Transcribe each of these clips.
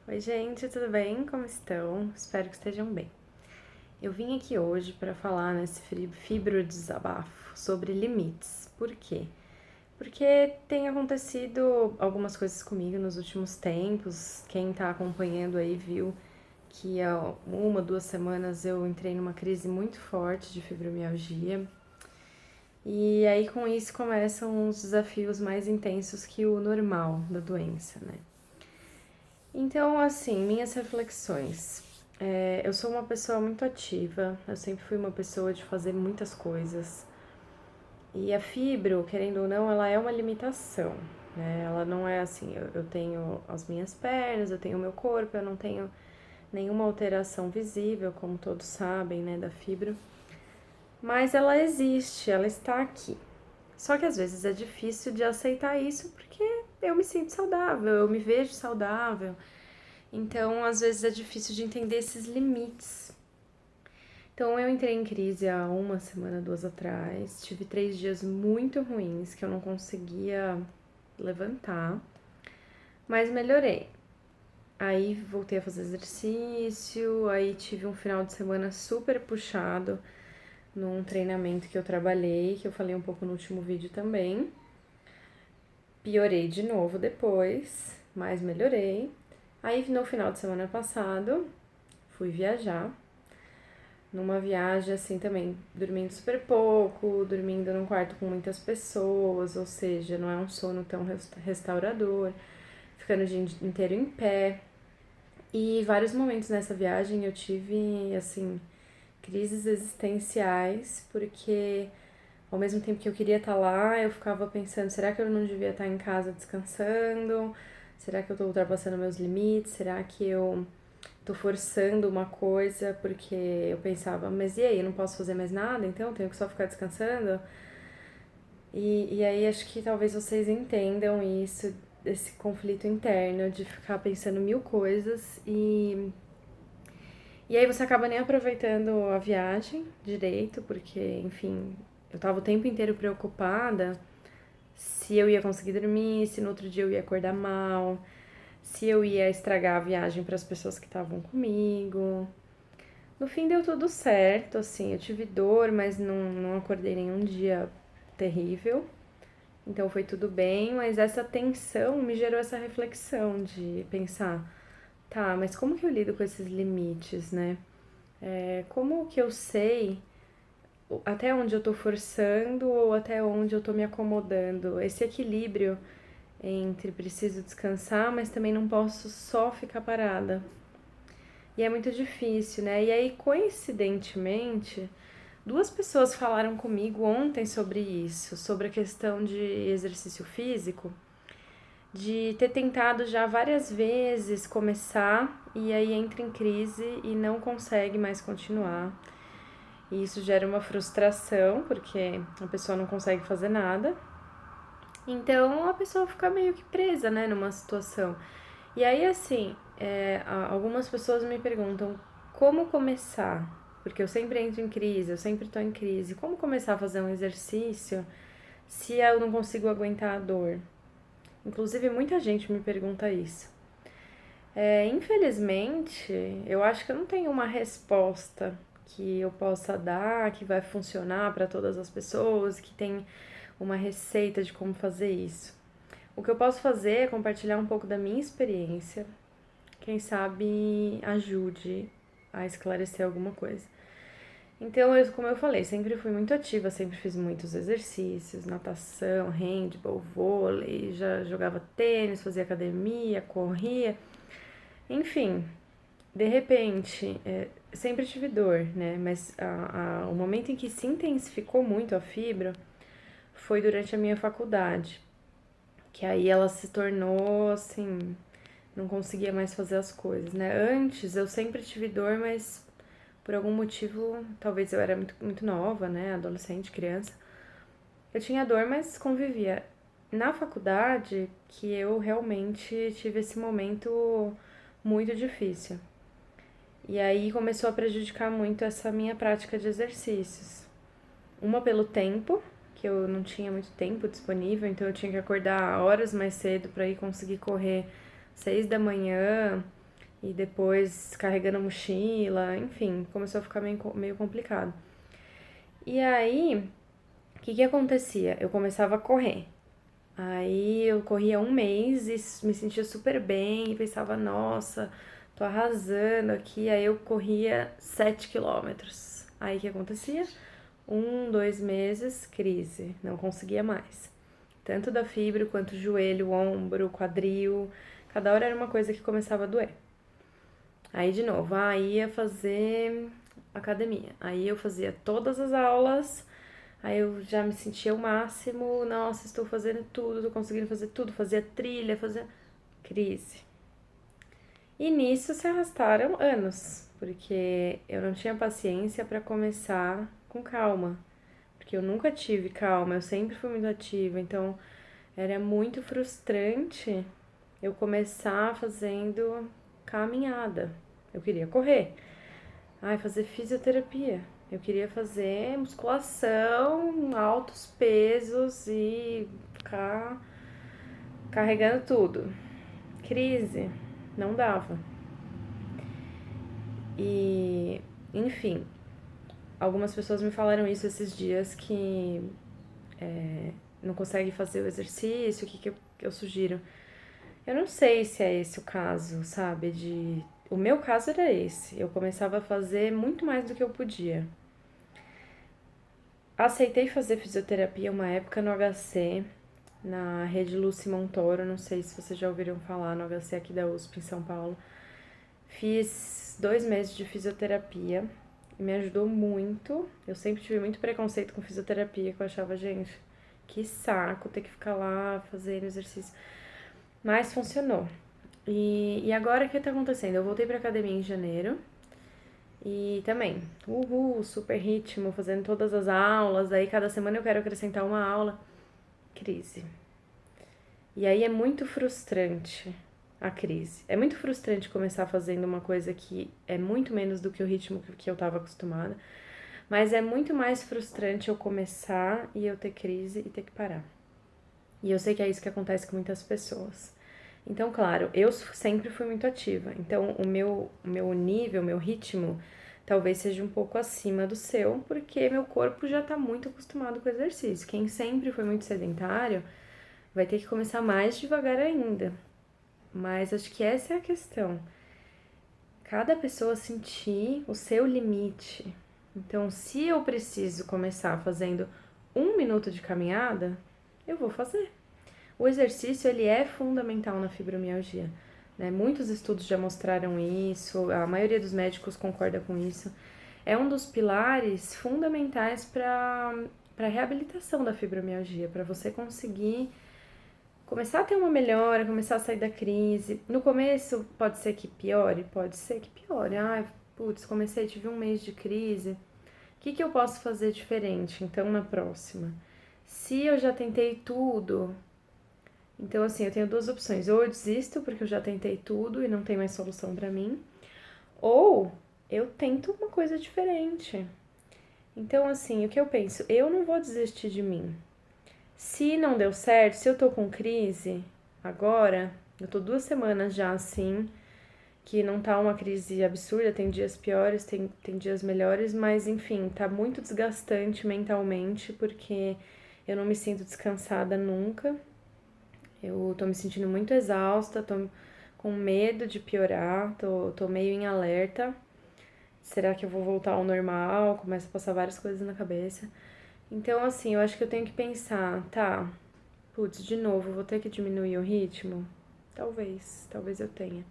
Oi, gente, tudo bem? Como estão? Espero que estejam bem. Eu vim aqui hoje para falar nesse fibro desabafo sobre limites. Por quê? Porque tem acontecido algumas coisas comigo nos últimos tempos. Quem tá acompanhando aí viu que há 1, 2 semanas eu entrei numa crise muito forte de fibromialgia. E aí com isso começam os desafios mais intensos que o normal da doença, né? Então, assim, minhas reflexões. Eu sou uma pessoa muito ativa, eu sempre fui uma pessoa de fazer muitas coisas. E a fibro, querendo ou não, ela é uma limitação, né? Ela não é assim, eu tenho as minhas pernas, eu tenho o meu corpo, eu não tenho nenhuma alteração visível, como todos sabem, né, da fibro. Mas ela existe, ela está aqui. Só que às vezes é difícil de aceitar isso porque eu me sinto saudável, eu me vejo saudável. Então, às vezes é difícil de entender esses limites. Então, eu entrei em crise há 1 semana, 2 atrás. Tive 3 dias muito ruins que eu não conseguia levantar, mas melhorei. Aí voltei a fazer exercício, aí tive um final de semana super puxado num treinamento que eu trabalhei, que eu falei um pouco no último vídeo também. Piorei de novo depois, mas melhorei. Aí no final de semana passado, fui viajar. Numa viagem assim também, dormindo super pouco, dormindo num quarto com muitas pessoas, ou seja, não é um sono tão restaurador, ficando o dia inteiro em pé. E vários momentos nessa viagem eu tive, assim, crises existenciais, porque ao mesmo tempo que eu queria estar lá, eu ficava pensando, será que eu não devia estar em casa descansando? Será que eu estou ultrapassando meus limites? Será que eu tô forçando uma coisa porque eu pensava, mas e aí, eu não posso fazer mais nada, então eu tenho que só ficar descansando? E aí acho que talvez vocês entendam isso, esse conflito interno de ficar pensando mil coisas e aí você acaba nem aproveitando a viagem direito, porque, enfim, eu tava o tempo inteiro preocupada se eu ia conseguir dormir, se no outro dia eu ia acordar mal, se eu ia estragar a viagem para as pessoas que estavam comigo. No fim deu tudo certo, assim, eu tive dor, mas não acordei nenhum dia terrível. Então foi tudo bem, mas essa tensão me gerou essa reflexão de pensar, tá, mas como que eu lido com esses limites, né? Como que eu sei até onde eu tô forçando ou até onde eu tô me acomodando? Esse equilíbrio entre preciso descansar, mas também não posso só ficar parada. E é muito difícil, né? E aí, coincidentemente, 2 pessoas falaram comigo ontem sobre isso, sobre a questão de exercício físico, de ter tentado já várias vezes começar e aí entra em crise e não consegue mais continuar. E isso gera uma frustração, porque a pessoa não consegue fazer nada. Então a pessoa fica meio que presa, né, numa situação. E aí, assim, algumas pessoas me perguntam como começar, porque eu sempre entro em crise, eu sempre tô em crise. Como começar a fazer um exercício se eu não consigo aguentar a dor? Inclusive, muita gente me pergunta isso. Infelizmente, eu acho que eu não tenho uma resposta que eu possa dar, que vai funcionar para todas as pessoas, que tem uma receita de como fazer isso. O que eu posso fazer é compartilhar um pouco da minha experiência, quem sabe ajude a esclarecer alguma coisa. Então, como eu falei, sempre fui muito ativa, sempre fiz muitos exercícios, natação, handball, vôlei, já jogava tênis, fazia academia, corria, enfim. De repente, sempre tive dor, né? Mas o momento em que se intensificou muito a fibra foi durante a minha faculdade, que aí ela se tornou assim, não conseguia mais fazer as coisas, né? Antes eu sempre tive dor, mas por algum motivo, talvez eu era muito nova, né? Adolescente, criança. Eu tinha dor, mas convivia. Na faculdade, que eu realmente tive esse momento muito difícil. E aí começou a prejudicar muito essa minha prática de exercícios. Uma pelo tempo, que eu não tinha muito tempo disponível, então eu tinha que acordar horas mais cedo para ir conseguir correr 6 da manhã. e depois carregando mochila, enfim, começou a ficar meio complicado. E aí, o que que acontecia? Eu começava a correr. Aí eu corria um mês e me sentia super bem e pensava, nossa, tô arrasando aqui. Aí eu corria 7 quilômetros. Aí o que acontecia? 1, 2 meses, crise, não conseguia mais. Tanto da fibra quanto joelho, ombro, quadril, cada hora era uma coisa que começava a doer. Aí de novo, aí ia fazer academia. Aí eu fazia todas as aulas, aí eu já me sentia o máximo, nossa, estou fazendo tudo, tô conseguindo fazer tudo, fazia trilha, fazia crise. E nisso se arrastaram anos, porque eu não tinha paciência para começar com calma, porque eu nunca tive calma, eu sempre fui muito ativa, então era muito frustrante eu começar fazendo caminhada. Eu queria correr, ai, fazer fisioterapia. Eu queria fazer musculação, altos pesos e ficar carregando tudo. Crise, não dava. E, enfim, algumas pessoas me falaram isso esses dias que não conseguem fazer o exercício, que eu sugiro? Eu não sei se é esse o caso, sabe? O meu caso era esse. Eu começava a fazer muito mais do que eu podia. Aceitei fazer fisioterapia uma época no HC, na rede Lucy Montoro, não sei se vocês já ouviram falar, no HC aqui da USP em São Paulo. Fiz 2 meses de fisioterapia e me ajudou muito. Eu sempre tive muito preconceito com fisioterapia, que eu achava, gente, que saco ter que ficar lá fazendo exercício. Mas funcionou. E agora o que tá acontecendo? Eu voltei pra academia em janeiro e também, super ritmo, fazendo todas as aulas. Aí cada semana eu quero acrescentar uma aula. Crise. E aí é muito frustrante a crise. É muito frustrante começar fazendo uma coisa que é muito menos do que o ritmo que eu tava acostumada. Mas é muito mais frustrante eu começar e eu ter crise e ter que parar. E eu sei que é isso que acontece com muitas pessoas. Então, claro, eu sempre fui muito ativa. Então, o meu nível, o meu ritmo, talvez seja um pouco acima do seu, porque meu corpo já está muito acostumado com o exercício. Quem sempre foi muito sedentário vai ter que começar mais devagar ainda. Mas acho que essa é a questão. Cada pessoa sentir o seu limite. Então, se eu preciso começar fazendo 1 minuto de caminhada, eu vou fazer. O exercício ele é fundamental na fibromialgia, né? Muitos estudos já mostraram isso, a maioria dos médicos concorda com isso. É um dos pilares fundamentais para a reabilitação da fibromialgia, para você conseguir começar a ter uma melhora, começar a sair da crise. No começo pode ser que piore, pode ser que piore. Ai, putz, tive um mês de crise. O que eu posso fazer diferente então na próxima? Se eu já tentei tudo, então, assim, eu tenho duas opções. Ou eu desisto porque eu já tentei tudo e não tem mais solução pra mim, ou eu tento uma coisa diferente. Então, assim, o que eu penso? Eu não vou desistir de mim. Se não deu certo, se eu tô com crise agora, eu tô 2 semanas já assim, que não tá uma crise absurda, tem dias piores, tem dias melhores, mas enfim, tá muito desgastante mentalmente porque eu não me sinto descansada nunca. Eu tô me sentindo muito exausta, tô com medo de piorar, tô meio em alerta. Será que eu vou voltar ao normal? Começa a passar várias coisas na cabeça. Então, assim, eu acho que eu tenho que pensar, tá, putz, de novo, vou ter que diminuir o ritmo? Talvez eu tenha.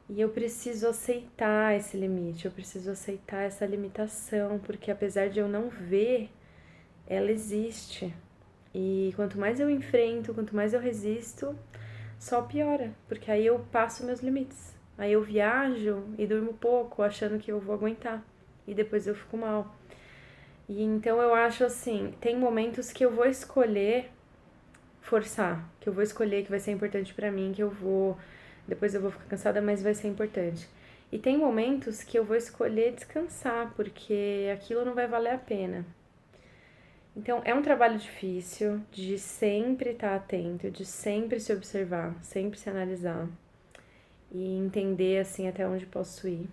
E eu preciso aceitar esse limite, eu preciso aceitar essa limitação, porque apesar de eu não ver, ela existe. E quanto mais eu enfrento, quanto mais eu resisto, só piora, porque aí eu passo meus limites. Aí eu viajo e durmo pouco, achando que eu vou aguentar, e depois eu fico mal. E então eu acho assim, tem momentos que eu vou escolher forçar, que eu vou escolher que vai ser importante pra mim, depois eu vou ficar cansada, mas vai ser importante. E tem momentos que eu vou escolher descansar, porque aquilo não vai valer a pena. Então, é um trabalho difícil de sempre estar atento, de sempre se observar, sempre se analisar. e entender assim até onde posso ir.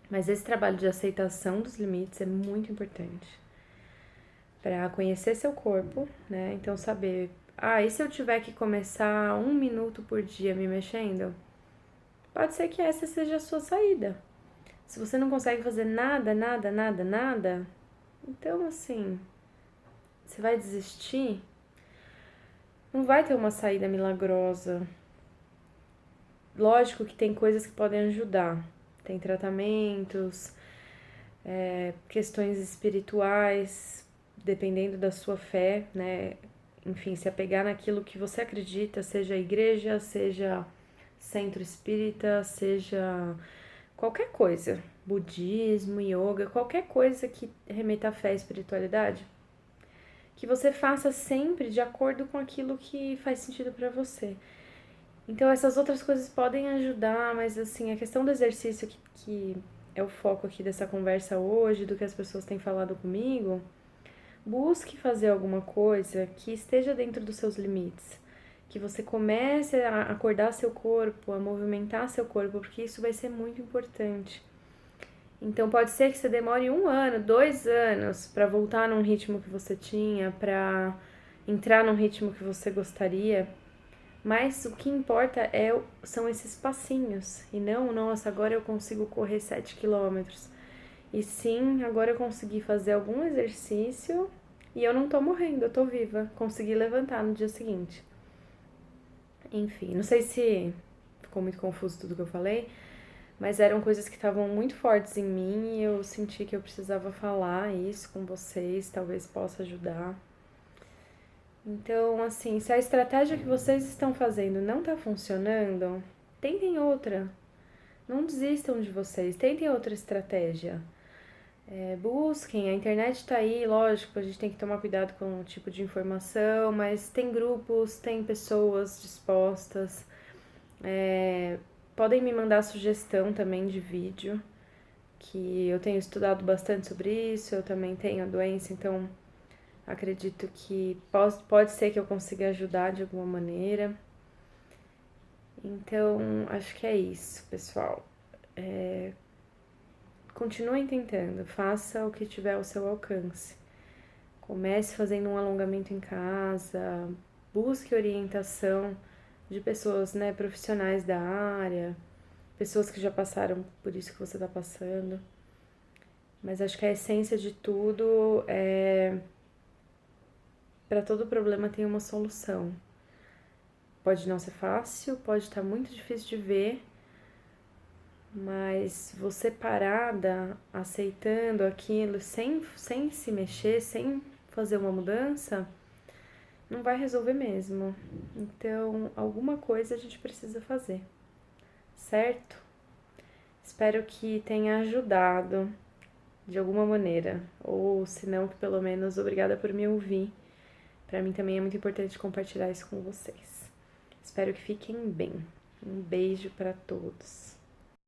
Mas esse trabalho de aceitação dos limites é muito importante para conhecer seu corpo, né? Então saber, e se eu tiver que começar 1 minuto por dia me mexendo? Pode ser que essa seja a sua saída. Se você não consegue fazer nada, nada, nada, nada, então assim, você vai desistir? Não vai ter uma saída milagrosa. Lógico que tem coisas que podem ajudar. Tem tratamentos, questões espirituais, dependendo da sua fé, né? Enfim, se apegar naquilo que você acredita, seja igreja, seja centro espírita, seja qualquer coisa, budismo, yoga, qualquer coisa que remeta à fé e espiritualidade, que você faça sempre de acordo com aquilo que faz sentido para você. Então essas outras coisas podem ajudar, mas assim, a questão do exercício que é o foco aqui dessa conversa hoje, do que as pessoas têm falado comigo, busque fazer alguma coisa que esteja dentro dos seus limites. Que você comece a acordar seu corpo, a movimentar seu corpo, porque isso vai ser muito importante. Então pode ser que você demore 1 ano, 2 anos para voltar num ritmo que você tinha, para entrar num ritmo que você gostaria. Mas o que importa são esses passinhos. E não, nossa, agora eu consigo correr 7 quilômetros. E sim, agora eu consegui fazer algum exercício e eu não tô morrendo, eu tô viva. Consegui levantar no dia seguinte. Enfim, não sei se ficou muito confuso tudo que eu falei, mas eram coisas que estavam muito fortes em mim e eu senti que eu precisava falar isso com vocês, talvez possa ajudar. Então, assim, se a estratégia que vocês estão fazendo não tá funcionando, tentem outra. Não desistam de vocês, tentem outra estratégia. Busquem, a internet tá aí, lógico, a gente tem que tomar cuidado com o tipo de informação, mas tem grupos, tem pessoas dispostas. Podem me mandar sugestão também de vídeo, que eu tenho estudado bastante sobre isso, eu também tenho a doença, então acredito que pode ser que eu consiga ajudar de alguma maneira. Então, acho que é isso, pessoal. Continuem tentando, faça o que tiver ao seu alcance. Comece fazendo um alongamento em casa, busque orientação de pessoas, né, profissionais da área, pessoas que já passaram por isso que você está passando. Mas acho que a essência de tudo é, para todo problema tem uma solução. Pode não ser fácil, pode estar muito difícil de ver, mas você parada, aceitando aquilo, sem se mexer, sem fazer uma mudança, não vai resolver mesmo. Então, alguma coisa a gente precisa fazer, certo? Espero que tenha ajudado de alguma maneira, ou se não, que pelo menos obrigada por me ouvir. Para mim também é muito importante compartilhar isso com vocês. Espero que fiquem bem. Um beijo para todos.